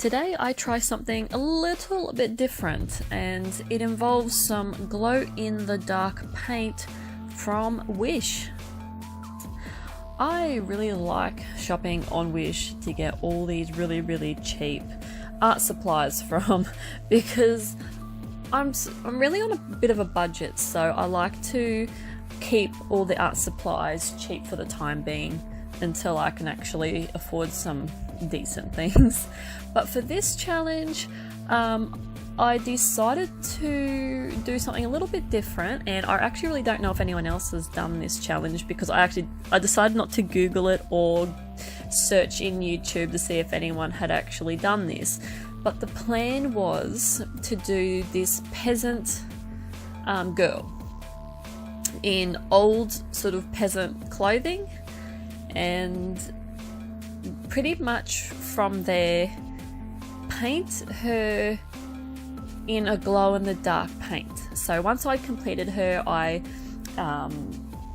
Today I try something a little bit different, and it involves some glow-in-the-dark paint from Wish. I really like shopping on Wish to get all these really cheap art supplies from because I'm really on a bit of a budget, so I like to keep all the art supplies cheap for the time being until I can actually afford some decent things. But for this challenge, I decided to do something a little bit different, and I actually really don't know if anyone else has done this challenge because I decided not to Google it or search in YouTube to see if anyone had actually done this. But the plan was to do this peasant girl in old sort of peasant clothing, and pretty much from there paint her in a glow-in-the-dark paint. So once I completed her, I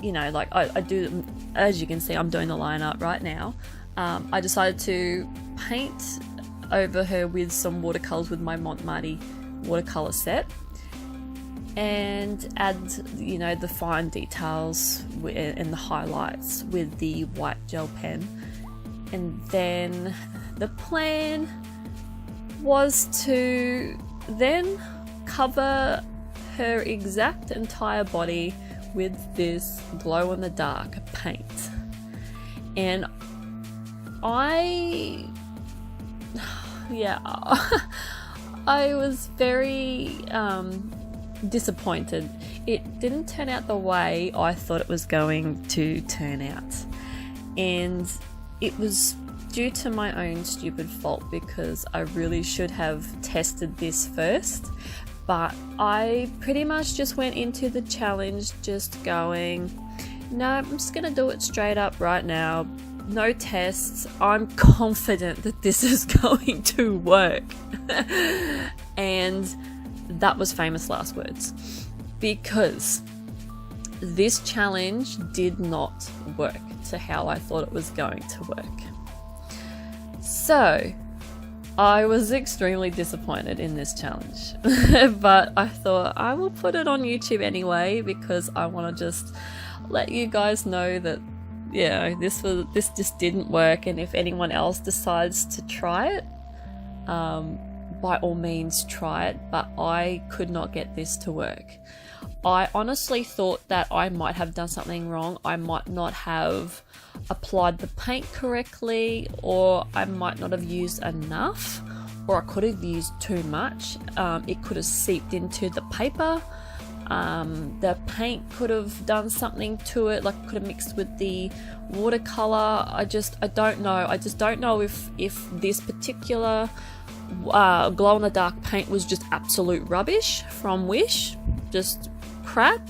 do, as you can see, I'm doing the line art right now. I decided to paint over her with some watercolors with my Montmartre watercolor set, and add, the fine details and the highlights with the white gel pen. And then the plan was to then cover her exact entire body with this glow-in-the-dark paint. And I was very disappointed. It didn't turn out the way I thought it was going to turn out, and it was due to my own stupid fault because I really should have tested this first. But I pretty much just went into the challenge just going, no, I'm just gonna do it straight up right now, no tests, I'm confident that this is going to work. And that was famous last words, because this challenge did not work to how I thought it was going to work. So I was extremely disappointed in this challenge. But I thought I will put it on YouTube anyway, because I want to just let you guys know that this just didn't work, and if anyone else decides to try it, by all means try it, but I could not get this to work. I honestly thought that I might have done something wrong. I might not have applied the paint correctly, or I might not have used enough, or I could have used too much. It could have seeped into the paper. The paint could have done something to it, like could have mixed with the watercolor. I don't know. I just don't know if this particular glow-in-the-dark paint was just absolute rubbish from Wish, just crap,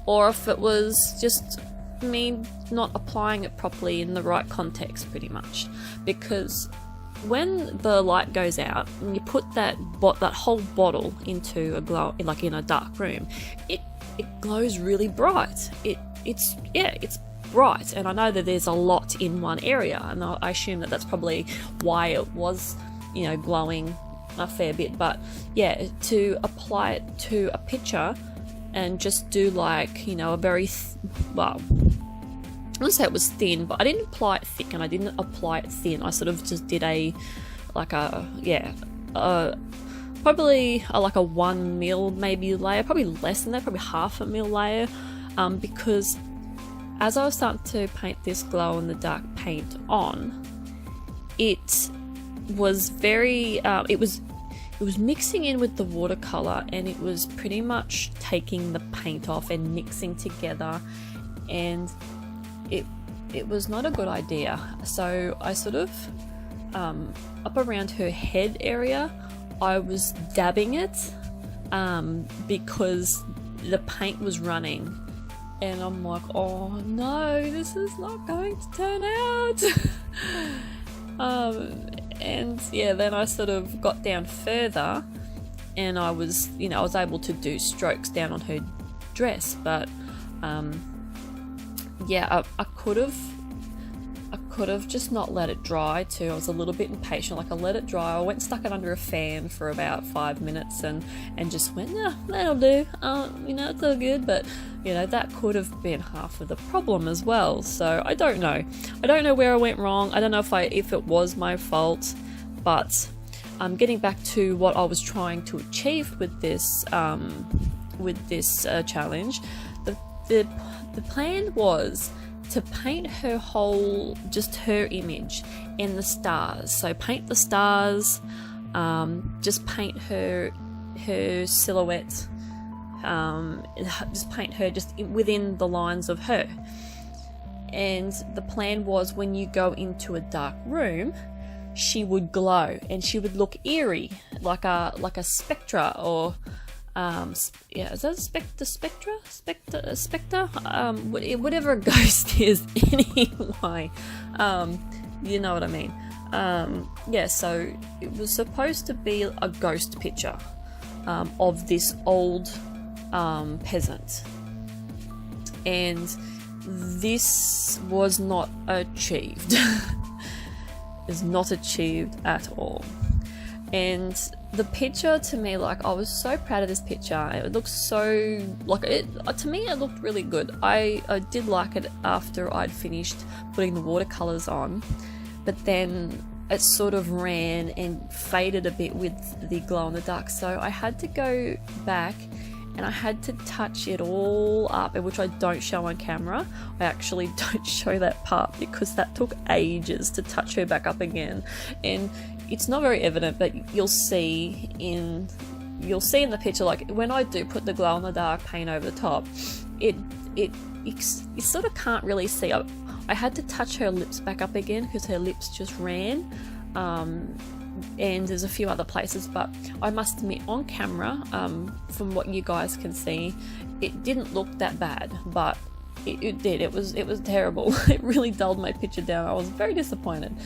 or if it was just me not applying it properly in the right context, pretty much. Because when the light goes out and you put that whole bottle into in a dark room, it glows really bright. It's bright, and I know that there's a lot in one area, and I assume that that's probably why it was glowing a fair bit. But yeah, to apply it to a picture and just do a very I wouldn't say it was thin, but I didn't apply it thick and I didn't apply it thin. I sort of just did probably like a 1 mil maybe layer, probably less than that, probably half a mil layer, because as I was starting to paint this glow-in-the-dark paint on, it was very it was mixing in with the watercolor, and it was pretty much taking the paint off and mixing together, and it was not a good idea. So I sort of up around her head area, I was dabbing it because the paint was running, and I'm like, oh no, this is not going to turn out. And yeah, then I sort of got down further, and I was able to do strokes down on her dress, but I could could have just not let it dry too. I was a little bit impatient. Like, I let it dry. I went and stuck it under a fan for about 5 minutes and just went, yeah, that'll do. You know, it's all good. But, you know, that could have been half of the problem as well. So I don't know. I don't know where I went wrong. I don't know if it was my fault. But getting back to what I was trying to achieve with this challenge, the plan was to paint her just her image in the stars. So paint the stars, just paint her silhouette, just paint her just within the lines of her. And the plan was, when you go into a dark room, she would glow and she would look eerie, like a spectra, or yeah, is that a spectre? Whatever a ghost is, anyway. You know what I mean. Yeah, so it was supposed to be a ghost picture of this old peasant, and this was not achieved. Is not achieved at all. And the picture, to me, like, I was so proud of this picture. It looks so, like, to me it looked really good. I did like it after I'd finished putting the watercolors on, but then it sort of ran and faded a bit with the glow in the dark, so I had to go back and I had to touch it all up, which I don't show on camera. I actually don't show that part because that took ages to touch her back up again, and it's not very evident, but you'll see in the picture, like when I do put the glow in the dark paint over the top, you sort of can't really see. I had to touch her lips back up again because her lips just ran. And there's a few other places, but I must admit, on camera, from what you guys can see, it didn't look that bad, but it did. It was terrible. It really dulled my picture down. I was very disappointed.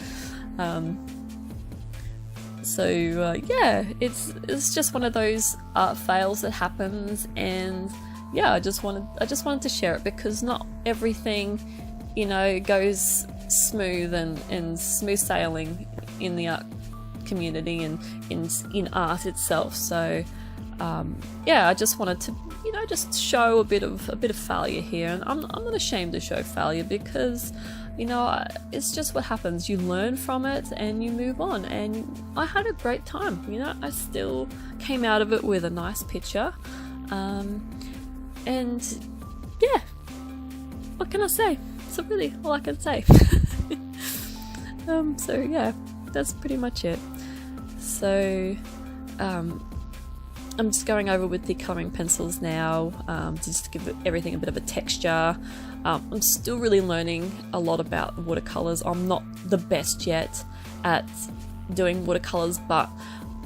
Yeah, it's just one of those art fails that happens, and yeah, I just wanted to share it, because not everything, you know, goes smooth and smooth sailing in the art community and in art itself. So yeah, I just wanted to, you know, just show a bit of failure here, and I'm not ashamed to show failure, because, you know, it's just what happens. You learn from it and you move on, and I had a great time. You know, I still came out of it with a nice picture, and yeah, what can I say? That's really all I can say. So yeah, that's pretty much it. So I'm just going over with the colouring pencils now, just to give everything a bit of a texture. I'm still really learning a lot about watercolours. I'm not the best yet at doing watercolours, but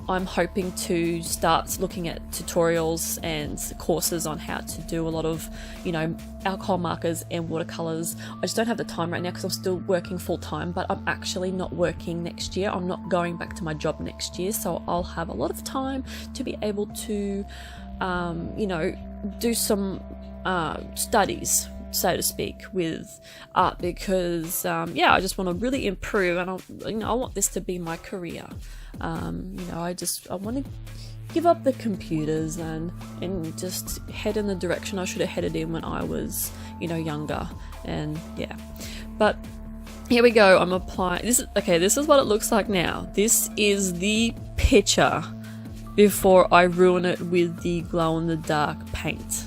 I'm hoping to start looking at tutorials and courses on how to do a lot of, you know, alcohol markers and watercolours. I just don't have the time right now because I'm still working full time, but I'm actually not working next year. I'm not going back to my job next year, so I'll have a lot of time to be able to, you know, do some studies, so to speak, with art, because yeah, I just want to really improve, and I want this to be my career. You know, I want to give up the computers and just head in the direction I should have headed in when I was, you know, younger. And yeah, but here we go. I'm applying this. Okay, this is what it looks like now. This is the picture before I ruin it with the glow in the dark paint.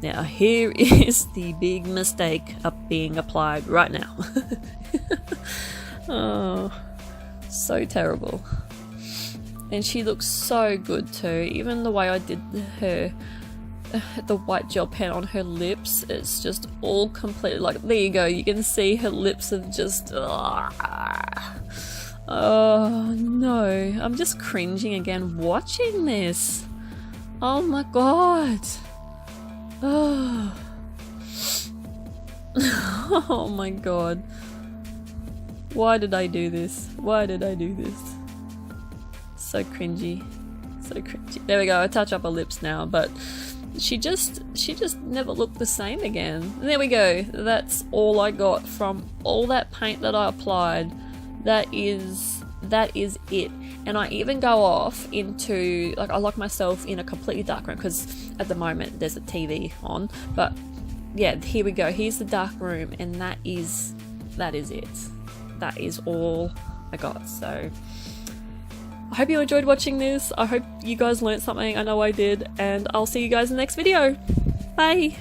Now here is the big mistake being applied right now. Oh, so terrible. And she looks so good too. Even the way I did the white gel pen on her lips, it's just all completely, like, there you go. You can see her lips have just, oh no. I'm just cringing again watching this. Oh my god. Oh. Oh my god. Why did I do this? Why did I do this? So cringy. So cringy. There we go. I touch up her lips now, but she just never looked the same again. And there we go. That's all I got from all that paint that I applied, that is it. And I even go off into, like, I lock myself in a completely dark room because at the moment there's a TV on, but yeah, here we go, here's the dark room, and that is it. That is all I got. So I hope you enjoyed watching this. I hope you guys learned something. I know I did, and I'll see you guys in the next video. Bye!